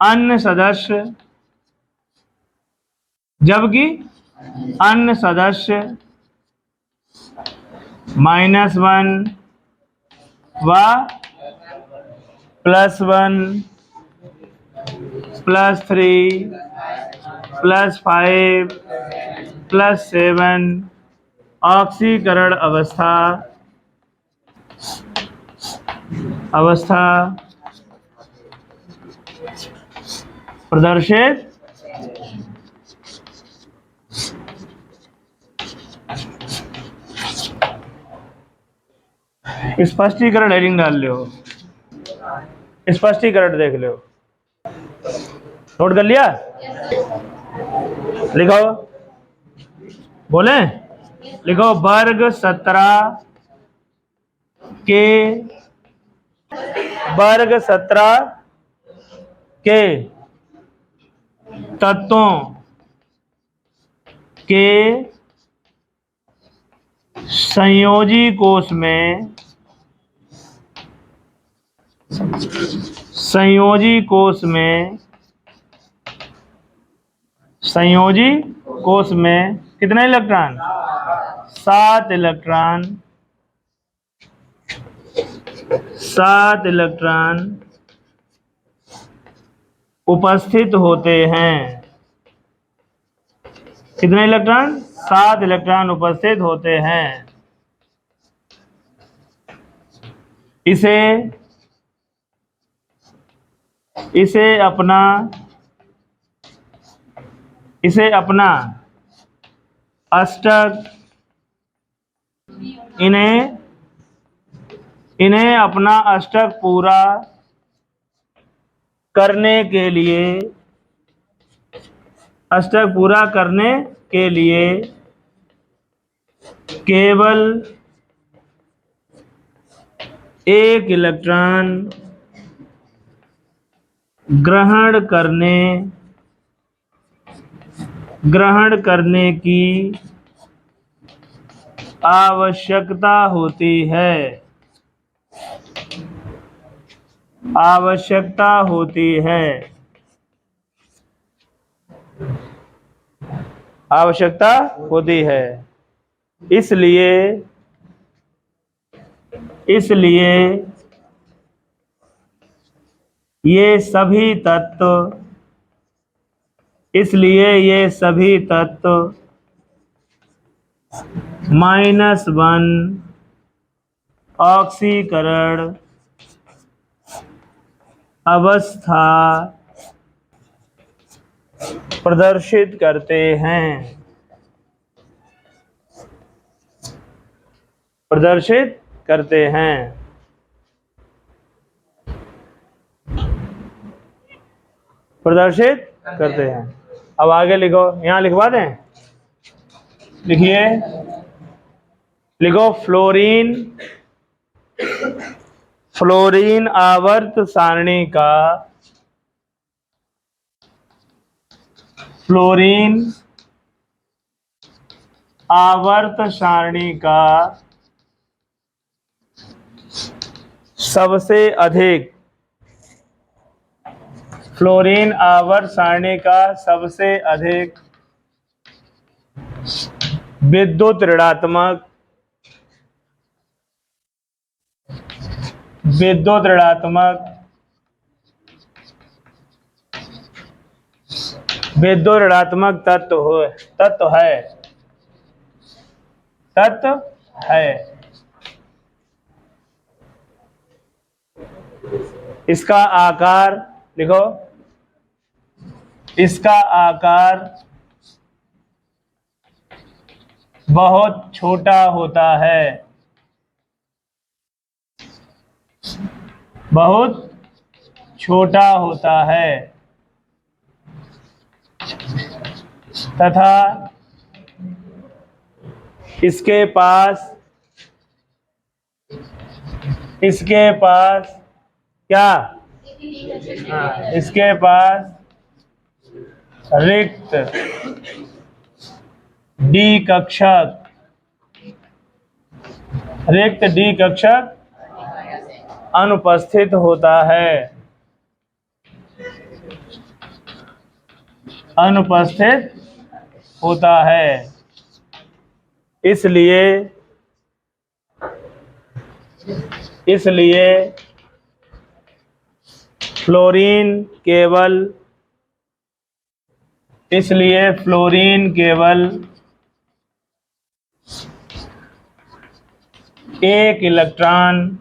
अन्य सदस्य -1 व +1 +3 +5 +7 ऑक्सीकरण अवस्था प्रदर्शित स्पष्टीकरण हेडिंग डाल लो, स्पष्टीकरण देख लो, नोट कर लिया, लिखो, बोले, लिखो वर्ग 17 के तत्वों के संयोजी कोष में कितने इलेक्ट्रॉन? 7 इलेक्ट्रॉन उपस्थित होते हैं। कितने इलेक्ट्रॉन? 7 इलेक्ट्रॉन उपस्थित होते हैं। इसे अपना अष्टक इन्हें अपना अष्टक पूरा करने के लिए केवल 1 इलेक्ट्रॉन ग्रहण करने की आवश्यकता होती है। इसलिए ये सभी तत्व -1 ऑक्सीकरण अवस्था प्रदर्शित करते हैं। अब आगे लिखो, यहां लिखवा दें, लिखिए, लिखो फ्लोरीन आवर्त सारणी का सबसे अधिक विद्युत ऋणात्मक तत्व है। इसका आकार लिखो, इसका आकार बहुत छोटा होता है, बहुत छोटा होता है, तथा इसके पास क्या, इसके पास रिक्त डी कक्षक अनुपस्थित होता है, अनुपस्थित होता है। इसलिए फ्लोरीन केवल एक इलेक्ट्रॉन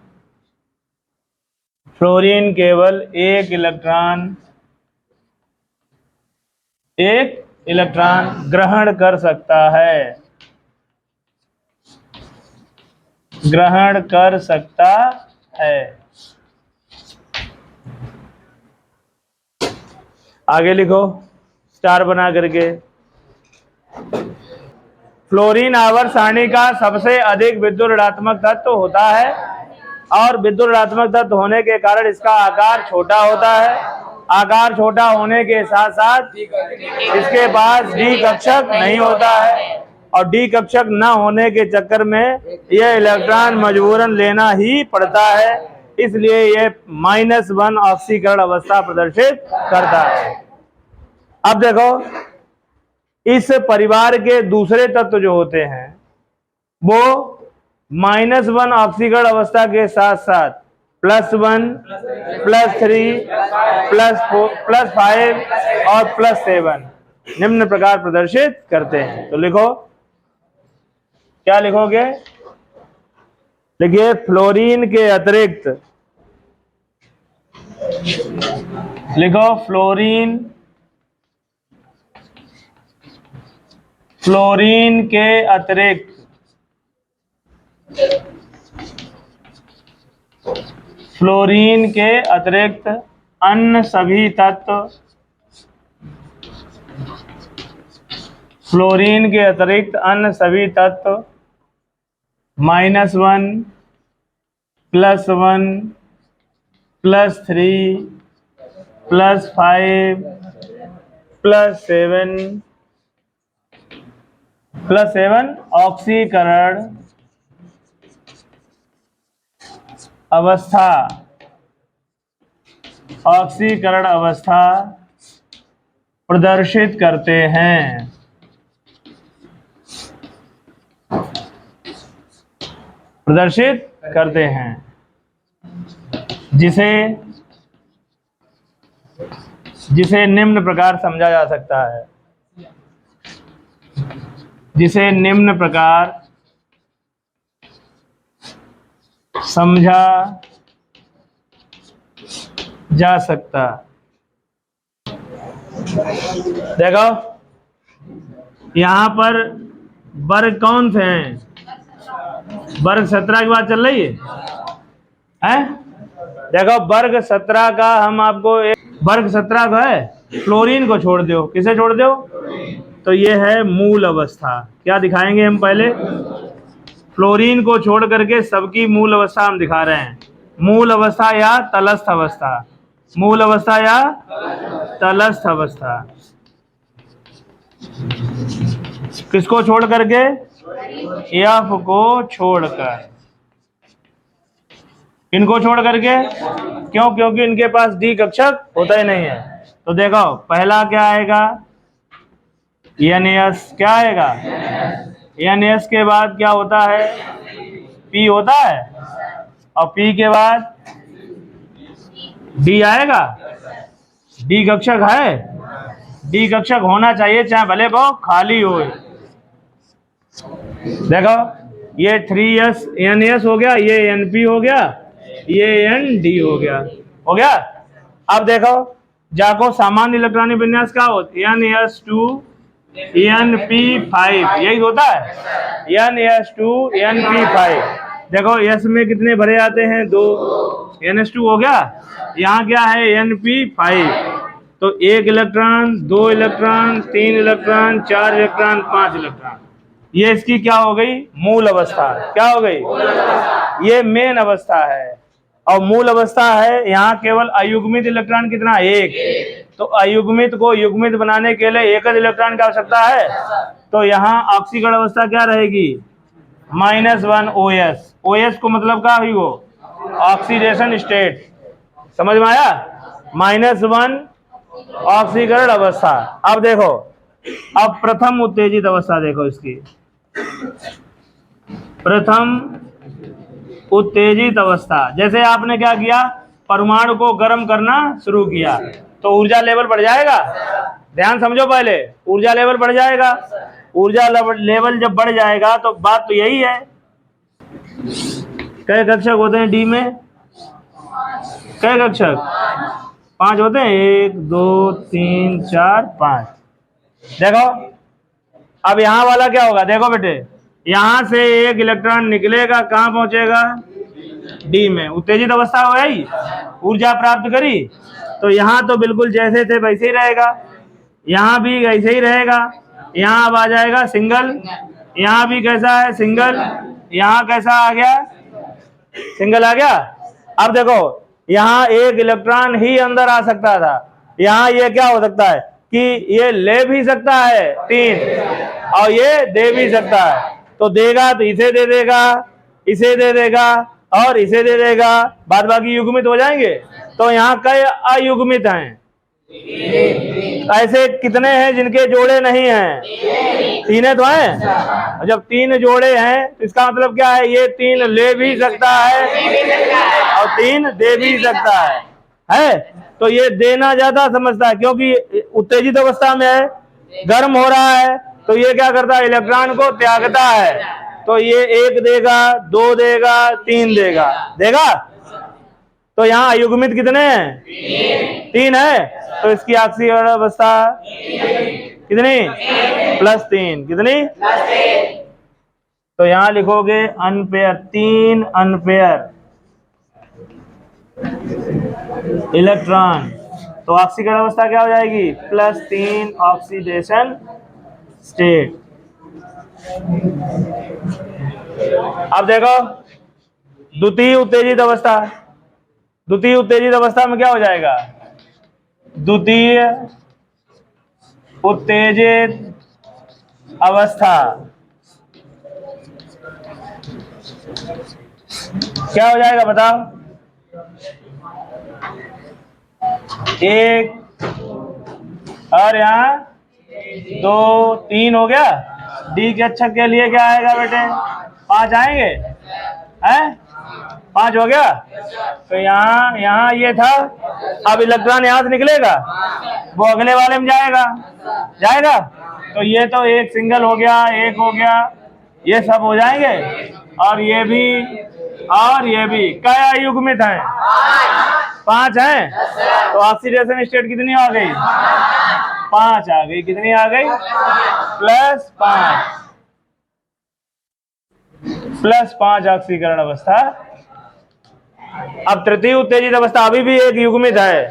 ग्रहण कर सकता है। आगे लिखो स्टार बना करके। फ्लोरीन आवर्त सारणी का सबसे अधिक विद्युत ऋणात्मक तत्व होता है और विद्युत ऋणात्मक तत्व होने के कारण इसका आकार छोटा होता है। आकार छोटा होने के साथ साथ इसके पास डी कक्षक नहीं होता है और डी कक्षक न होने के चक्कर में यह इलेक्ट्रॉन मजबूरन लेना ही पड़ता है, इसलिए यह -1 ऑक्सीकरण अवस्था प्रदर्शित करता है। अब देखो इस परिवार के दूसरे तत्व जो होते हैं वो -1 ऑक्सीकरण अवस्था के साथ साथ +1, +3, +4, +5 और +7 निम्न प्रकार प्रदर्शित करते हैं। तो लिखो, क्या लिखोगे? लिखिए फ्लोरीन के अतिरिक्त, लिखो फ्लोरीन के अतिरिक्त अन्य सभी तत्व -1, +1, +3, +5, +7 ऑक्सीकरण अवस्था प्रदर्शित करते हैं। जिसे निम्न प्रकार समझा जा सकता है, जिसे निम्न प्रकार समझा जा सकता। देखो यहां पर वर्ग कौन से हैं? वर्ग 17 की बात चल रही है? देखो वर्ग 17 का हम आपको वर्ग 17 का है, फ्लोरीन को छोड़ दो। किसे छोड़ दो? तो ये है मूल अवस्था। क्या दिखाएंगे हम? पहले फ्लोरीन को छोड़ करके सबकी मूल अवस्था हम दिखा रहे हैं। मूल अवस्था या तलस्थ अवस्था, मूल अवस्था या तलस्थ अवस्था। किसको छोड़ करके? एफ को छोड़कर। इनको छोड़ करके क्यों? क्योंकि इनके पास डी कक्षक होता ही नहीं है। तो देखो पहला क्या आएगा? NS। क्या आएगा? NS के बाद क्या होता है? P होता है और P के बाद D आएगा। डी कक्षक है, डी कक्षक होना चाहिए चाहे भले वो खाली हो। देखो ये 3s NS हो गया, ये NP हो गया, ये ND हो गया। अब देखो जाको सामान्य इलेक्ट्रॉनिक विन्यास क्या होता है? NS2 NP5 यही होता है, NS2 NP5। देखो S में कितने भरे आते हैं? 2, NS2 हो गया, यहाँ क्या है? NP5। तो 1 electron, 2 electron, 3 electron, 4 electron, 5 electron. ये इसकी क्या हो गई? मूल अवस्था। क्या हो गई? ये मेन अवस्था है। और मूल अवस्था है, यहाँ केवल अयुग्मित इलेक्ट्रॉन कितना? 1। तो अयुग्मित को युग्मित बनाने के लिए एक इलेक्ट्रॉन की आवश्यकता है। तो यहाँ ऑक्सीकरण अवस्था क्या रहेगी? -1 OS। OS को मतलब क्या हुई? वो ऑक्सीडेशन स्टेट। समझ में आया? -1 ऑक्सीकरण अवस्था। अब देखो, अब प्रथम उत्तेजित अवस्था देखो इसकी। प्रथम उत्तेजित अवस्था, जैसे आपने क्या किया? परमाणु को गर्म करना शुरू किया तो ऊर्जा लेवल बढ़ जाएगा। ध्यान समझो, पहले ऊर्जा लेवल बढ़ जाएगा। ऊर्जा लेवल जब बढ़ जाएगा तो बात तो यही है। कई कक्षक होते हैं डी में? कई कक्षक? 5 होते हैं। 1 2 3 4 5। देखो अब यहाँ वाला क्या होगा? देखो बेटे, यहाँ से एक इलेक्ट्रॉन निकलेगा, कहाँ पहुंचेगा? डी में। उत्तेजित अवस्था हो गई, ऊर्जा प्राप्त करी। तो यहाँ तो बिल्कुल जैसे थे वैसे ही रहेगा, यहाँ भी वैसे ही रहेगा। यहाँ अब आ जाएगा सिंगल, यहाँ भी कैसा है? सिंगल। यहाँ कैसा आ गया? सिंगल आ गया। अब देखो, यहाँ एक इलेक्ट्रॉन ही अंदर आ सकता था, यहाँ ये क्या हो सकता है कि ये ले भी सकता है 3 और ये दे भी सकता है। तो देगा तो इसे दे देगा, इसे दे देगा और इसे दे देगा, बाद बाकी युग्मित हो जाएंगे। तो यहाँ कई अयुग्मित हैं। ऐसे कितने हैं जिनके जोड़े नहीं हैं? 3 तो हैं। जब 3 जोड़े हैं तो इसका मतलब क्या है? ये 3 ले भी सकता है और 3 दे भी सकता है? तो ये देना ज्यादा समझता है, क्योंकि उत्तेजित अवस्था में है, गर्म हो रहा है, तो ये क्या करता है? इलेक्ट्रॉन को त्यागता है। तो ये 1 देगा, 2 देगा, 3 देगा। तो यहाँ अयुग्मित कितने हैं? 3 है। तो इसकी ऑक्सीकरण अवस्था कितनी? +3। कितनी? तो यहाँ लिखोगे अनपेयर, 3 अनपेयर इलेक्ट्रॉन। तो ऑक्सीकरण अवस्था क्या हो जाएगी? +3 ऑक्सीडेशन स्टेट। अब देखो द्वितीय उत्तेजित अवस्था। द्वितीय उत्तेजित अवस्था में क्या हो जाएगा? द्वितीय उत्तेजित अवस्था क्या हो जाएगा बताओ? 1 और यहाँ 2 3 हो गया। डी के अच्छक के लिए क्या आएगा बेटे? 5 आएंगे हैं? 5 हो गया। तो यहाँ ये था। अब इलेक्ट्रॉन यहाँ से निकलेगा, वो अगले वाले में जाएगा। तो ये तो एक सिंगल हो गया, 1 हो गया, ये सब हो जाएंगे। और ये भी क्या युग्मित हैं? 5 हैं। तो ऑक्सीडेशन स्टेट कितनी आ गई? 5 आ गई। कितनी आ गई? +5 ऑक्सीकरण अवस्था। अब तृतीय उत्तेजित अवस्था अभी भी एक युग्मित है।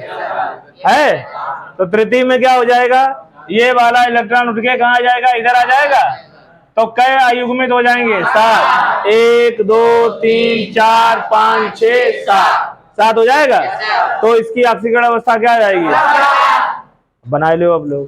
तो तृतीय में क्या हो जाएगा? ये वाला इलेक्ट्रॉन उठ के कहाँ आ जाएगा? इधर आ जाएगा। तो कई अयुग्मित हो जाएंगे? 7। 1 2 3 4 5 6 7 हो जाएगा। तो इसकी ऑक्सीकरण अवस्था क्या आ जाएगी? बना लो अब लोग।